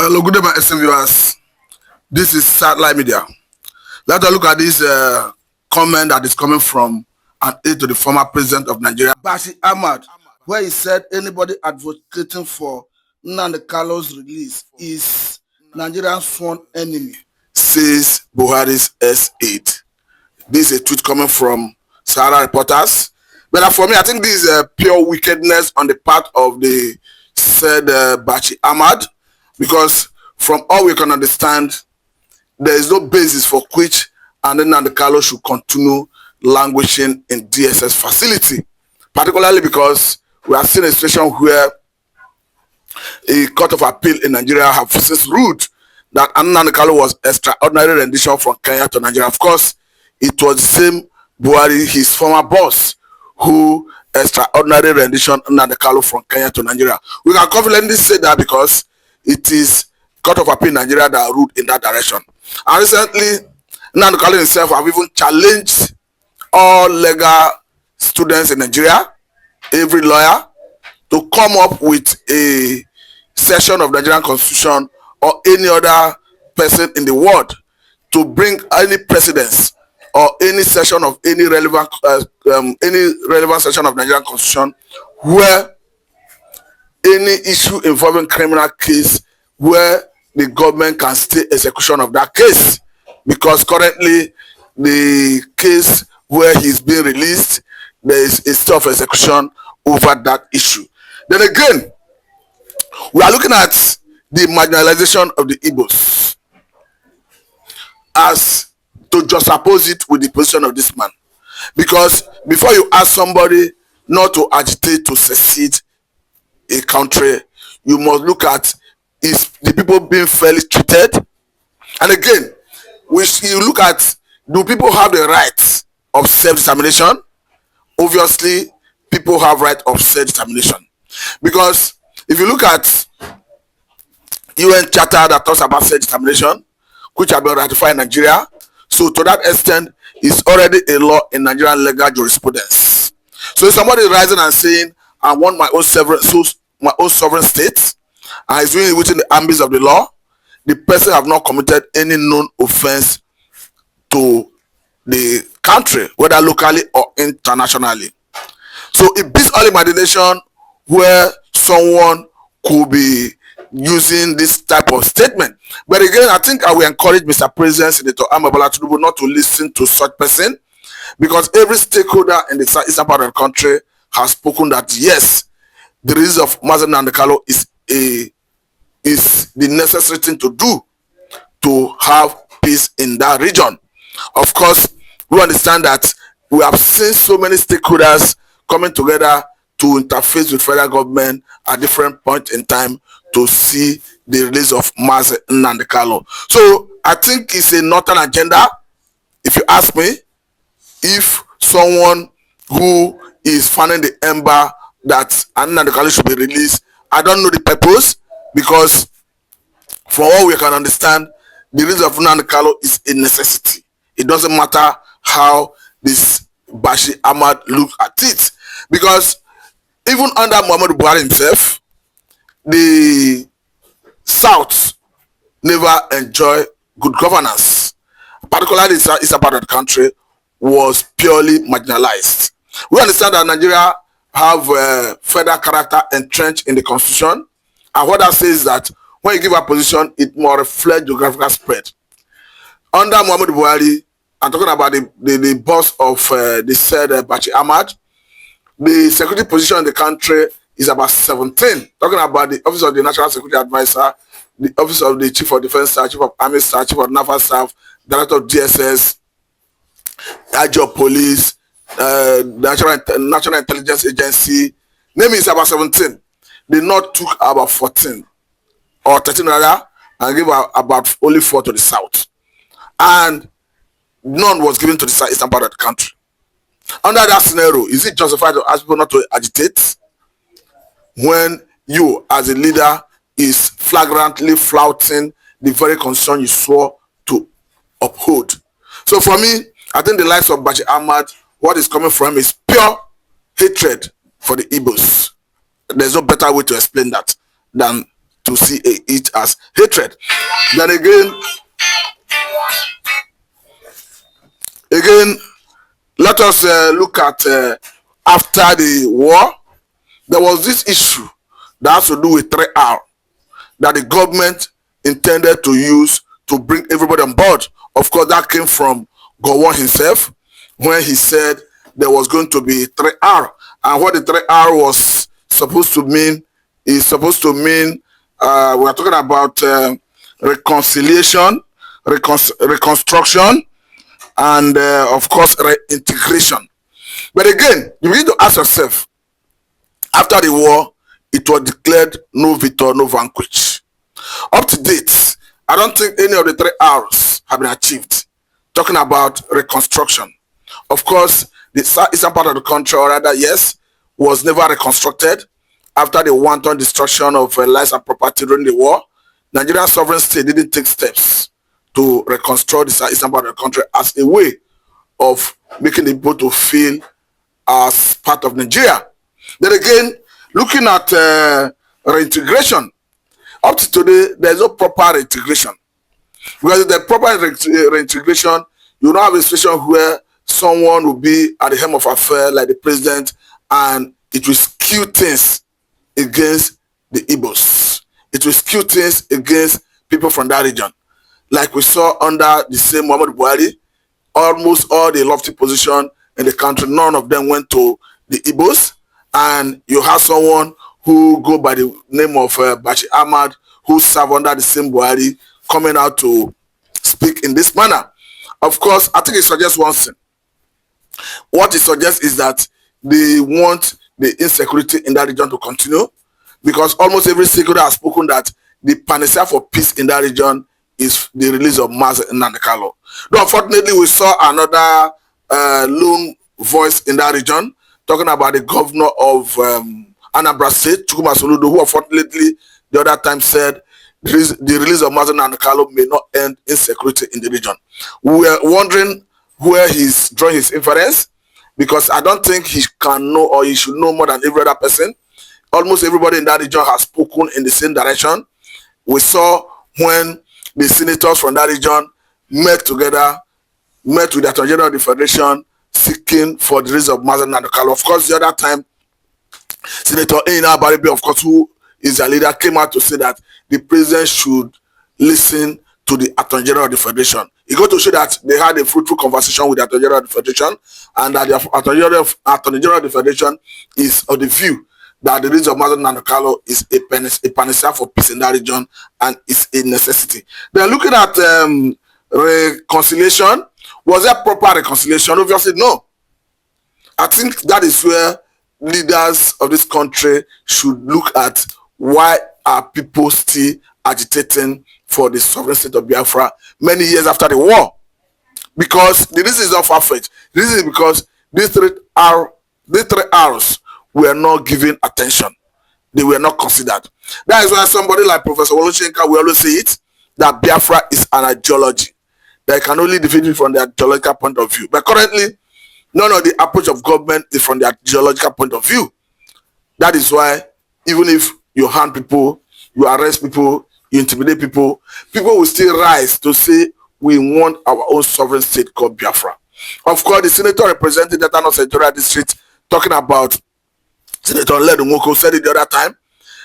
Hello, good day, my esteemed viewers. This is Satellite Media. Let us look at this comment that is coming from an aide to the former president of Nigeria, Bashir Ahmad, where he said anybody advocating for Nnamdi Kanu's release is Nigeria's sworn enemy, says Buhari's S8. This is a tweet coming from Sahara Reporters. But for me, I think this is pure wickedness on the part of the said Bashir Ahmad, because from all we can understand, there is no basis for which Nnamdi Kanu should continue languishing in DSS facility, particularly because we are seeing a situation where a court of appeal in Nigeria have since ruled that Nnamdi Kanu was extraordinary rendition from Kenya to Nigeria. Of course, it was the same Buhari, his former boss, who extraordinary rendition Nnamdi Kanu from Kenya to Nigeria. We can confidently say that because it is Court of Appeal in Nigeria that ruled in that direction. And recently, Nnamdi Kanu himself have even challenged all legal students in Nigeria, every lawyer, to come up with a section of Nigerian Constitution or any other person in the world to bring any precedents or any section of any relevant section of Nigerian Constitution where any issue involving criminal case where the government can stay execution of that case, because currently the case where he's being released, there is a state of execution over that issue. Then again, we are looking at the marginalization of the Igbos as to juxtapose it with the position of this man, because before you ask somebody not to agitate to secede a country, you must look at is the people being fairly treated. And again, you look at, do people have the right of self-determination? Obviously, people have right of self-determination, because if you look at UN Charter that talks about self-determination, which have been ratified in Nigeria, so to that extent, it's already a law in Nigerian legal jurisprudence. So if somebody is rising and saying, I want my own sovereign state, and is doing it within the ambits of the law, the person have not committed any known offense to the country, whether locally or internationally. So it beats all imagination where someone could be using this type of statement. But again, I think I will encourage Mr. President, Senator Armad not to listen to such person, because every stakeholder in the eastern part of the country has spoken that yes, the release of Nnamdi Kanu is the necessary thing to do to have peace in that region. Of course, we understand that we have seen so many stakeholders coming together to interface with federal government at different points in time to see the release of Nnamdi Kanu. So I think it's a northern agenda. If you ask me, if someone who is fanning the ember that Nnamdi Kanu should be released, I don't know the purpose, because from all we can understand, the release of Nnamdi Kanu is a necessity. It doesn't matter how this Bashir Ahmad look at it, because even under Muhammadu Buhari himself, the South never enjoy good governance, particularly the eastern part of the country was purely marginalized. We understand that Nigeria have federal character entrenched in the constitution, and what that says is that when you give a position, it must reflect geographical spread. Under Muhammadu Buhari, I'm talking about the boss of the said Bashir Ahmad, the security position in the country is about 17. Talking about the Office of the National Security Advisor, the Office of the Chief of Defense Staff, Chief of Army Staff, Chief of Naval Staff, Director of DSS, Agent of Police, National Intelligence Agency, name is about 17. The North took about 14 or 13 rather, and gave about only 4 to the South, and none was given to the eastern part of the country. Under that scenario, is it justified to ask people not to agitate when you as a leader is flagrantly flouting the very constitution you swore to uphold? So for me, I think the likes of Bashir Ahmad, what is coming from him is pure hatred for the Igbos. There's no better way to explain that than to see it as hatred. Then again, let us look at after the war, there was this issue that has to do with 3R that the government intended to use to bring everybody on board. Of course, that came from Gowon himself when he said there was going to be 3R. And what the 3R was supposed to mean is supposed to mean we are talking about reconciliation, reconstruction, and of course reintegration. But again, you need to ask yourself, after the war, it was declared no victor, no vanquish. Up to date, I don't think any of the 3Rs have been achieved. Talking about reconstruction. Of course, the eastern part of the country, or rather, yes, was never reconstructed after the wanton destruction of lives and property during the war. Nigerian sovereign state didn't take steps to reconstruct the eastern part of the country as a way of making the people to feel as part of Nigeria. Then again, looking at reintegration, up to today, there's no proper reintegration. Because the proper reintegration, you don't have a situation where someone will be at the helm of affair like the president, and it will skew things against the Igbos. It will skew things against people from that region. Like we saw under the same Muhammad Buhari, almost all the lofty position in the country, none of them went to the Igbos. And you have someone who go by the name of Bashir Ahmad, who serve under the same Buhari, coming out to speak in this manner. Of course, I think it suggests one thing. What it suggests is that they want the insecurity in that region to continue, because almost every stakeholder has spoken that the panacea for peace in that region is the release of Nnamdi Kanu. Though unfortunately, we saw another lone voice in that region, talking about the governor of Anambra State, Chukwuma Soludo, who unfortunately the other time said the release of Nnamdi Kanu may not end insecurity in the region. We are wondering where he's drawing his inference, because I don't think he can know, or he should know more than every other person. Almost everybody in that region has spoken in the same direction. We saw when the senators from that region met together, met with the Attorney General of the Federation, seeking for the release of Nnamdi Kanu. Of course, the other time, Senator Ina Baribe, of course, who is their leader, came out to say that the president should listen to the Attorney General of the Federation. It got to show that they had a fruitful conversation with the Attorney General of the Federation, and that the Attorney General of the Federation is of the view that the release of Nnamdi Kanu is a panacea for peace in that region, and is a necessity. Then looking at reconciliation, was there proper reconciliation? Obviously, no. I think that is where leaders of this country should look at why are people still agitating for the sovereign state of Biafra many years after the war. Because the reason is not far-fetched. The reason is because these three R's were not given attention. They were not considered. That is why somebody like Professor Woloshenka will always say it, that Biafra is an ideology. They can only defeat it from the ideological point of view. But currently, none of the approach of government is from the ideological point of view. That is why even if you harm people, you arrest people, you intimidate people, people will still rise to say we want our own sovereign state called Biafra. Of course, the senator representing the Tano Senatorial District, talking about Senator Ledu Moko, said it the other time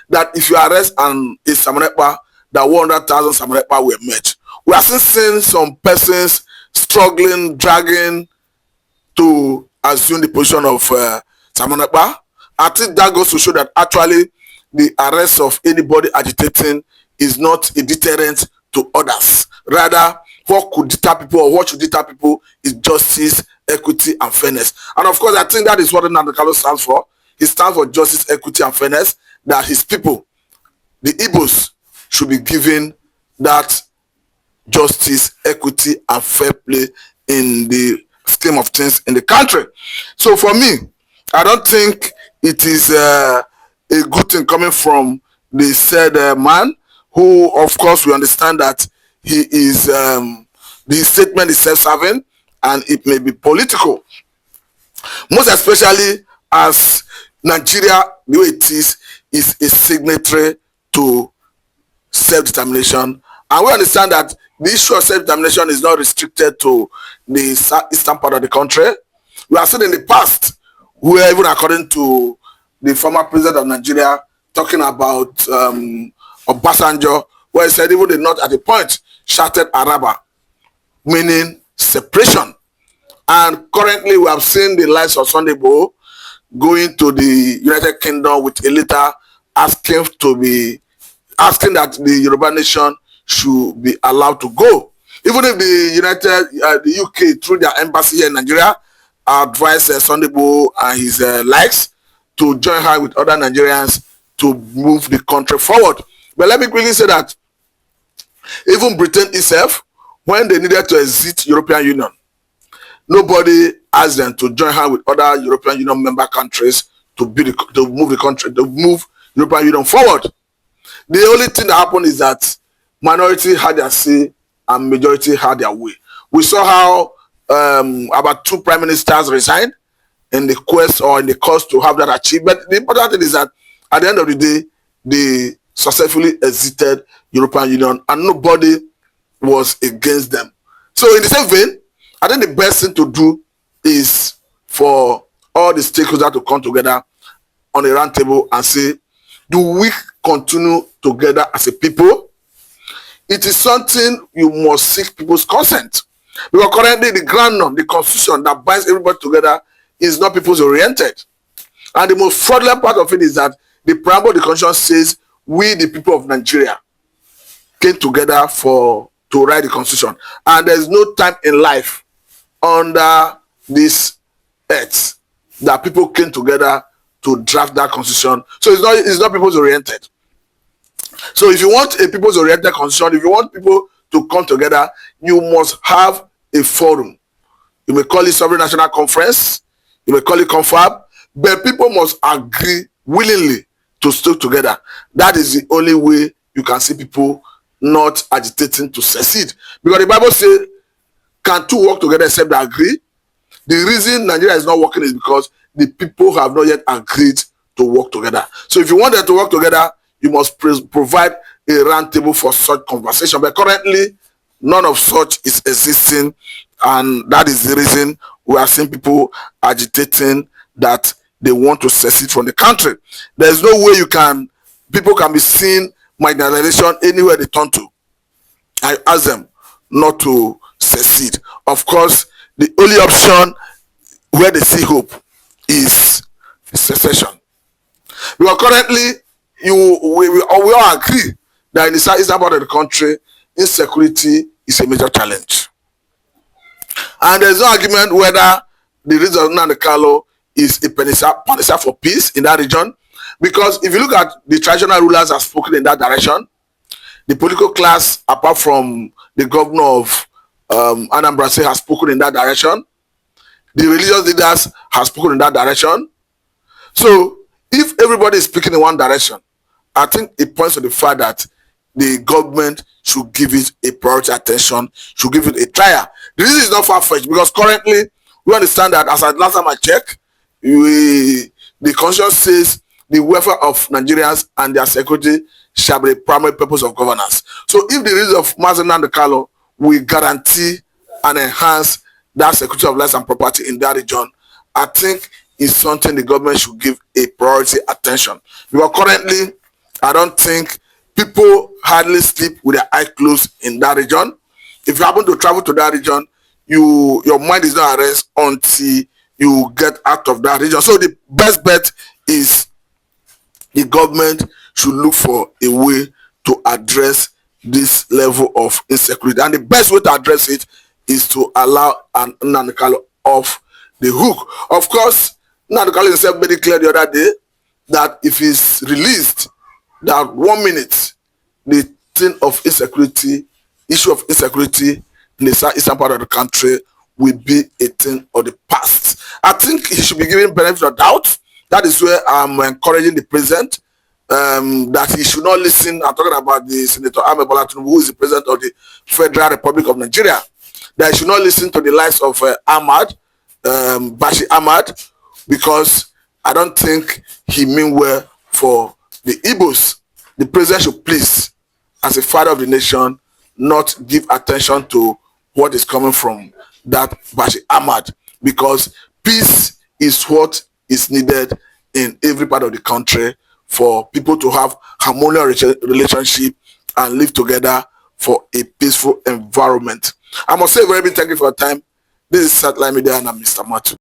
that if you arrest a Samanekpa, that 100,000 Samanekpa will emerge. We are still seeing some persons struggling, dragging to assume the position of Samanekpa. I think that goes to show that actually the arrest of anybody agitating is not a deterrent to others. Rather, what could deter people, or what should deter people, is justice, equity, and fairness. And of course, I think that is what Nnamdi Kanu stands for. He stands for justice, equity, and fairness, that his people, the Igbos, should be given that justice, equity, and fair play in the scheme of things in the country. So for me, I don't think it is a good thing coming from the said man, who, of course, we understand that he is, the statement is self-serving and it may be political. Most especially as Nigeria, the way it is a signatory to self-determination. And we understand that the issue of self-determination is not restricted to the eastern part of the country. We have seen in the past where, even according to the former president of Nigeria, talking about Obasanjo, where he said even the North at the point shouted Araba, meaning separation. And currently we have seen the likes of Sunday Igboho going to the United Kingdom with a letter asking that the Yoruba nation should be allowed to go. Even if the UK, through their embassy here in Nigeria, advised Sunday Igboho and his likes to join her with other Nigerians to move the country forward. But let me quickly say that even Britain itself, when they needed to exit European Union, nobody asked them to join her with other European Union member countries to move European Union forward. The only thing that happened is that minority had their say and majority had their way. We saw how about 2 prime ministers resigned in the quest or in the cause to have that achieved. But the important thing is that at the end of the day, they successfully exited European Union and nobody was against them. So in the same vein, I think the best thing to do is for all the stakeholders to come together on a round table and say, do we continue together as a people? It is something you must seek people's consent. Because currently the ground norm, the constitution that binds everybody together is not people's oriented. And the most fraudulent part of it is that the preamble of the constitution says we, the people of Nigeria, came together to write the constitution. And there's no time in life under this earth that people came together to draft that constitution. So it's not people's oriented. So if you want a people's oriented constitution, if you want people to come together, you must have a forum. You may call it Sovereign National Conference, you may call it Confab, but people must agree willingly to stick together. That is the only way you can see people not agitating to secede. Because the Bible says, can two work together except they agree? The reason Nigeria is not working is because the people have not yet agreed to work together. So if you want them to work together, you must provide a round table for such conversation. But currently, none of such is existing, and that is the reason we are seeing people agitating that they want to secede from the country. There is no way people can be seen marginalization anywhere they turn to. I ask them not to secede. Of course, the only option where they see hope is secession. Because currently, we all agree that in the southeastern part of the country, insecurity is a major challenge. And there's no argument whether the reason of Nnamdi Kanu is a panacea for peace in that region. Because if you look at the traditional rulers have spoken in that direction, the political class, apart from the governor of Anambra, has spoken in that direction. The religious leaders have spoken in that direction. So if everybody is speaking in one direction, I think it points to the fact that the government should give it a priority attention, should give it a trial. The reason is not far-fetched because currently we understand that, as at last time I checked, the constitution says the welfare of Nigerians and their security shall be the primary purpose of governance. So if the reason of Nnamdi Kanu will guarantee and enhance that security of life and property in that region, I think it's something the government should give a priority attention. Because currently, I don't think people hardly sleep with their eyes closed in that region. If you happen to travel to that region, your mind is not at rest until you get out of that region. So the best bet is the government should look for a way to address this level of insecurity. And the best way to address it is to allow Nnamdi Kanu off the hook. Of course, Nnamdi Kanu himself made it clear the other day that if he's released, that 1 minute, the thing of insecurity, issue of insecurity in the southeastern part of the country will be a thing of the past. I think he should be given benefit of doubt. That is where I'm encouraging the president that he should not listen. I'm talking about the Senator Armad, who is the president of the Federal Republic of Nigeria. That he should not listen to the likes of Armad, Bashir Ahmad, because I don't think he mean well for the Igbos. The president should please as a father of the nation, not give attention to what is coming from that Bashir Ahmad, because peace is what is needed in every part of the country for people to have harmonious relationship and live together for a peaceful environment. I must say a very big thank you for your time. This is Satellite Media and I'm Mr. Matu.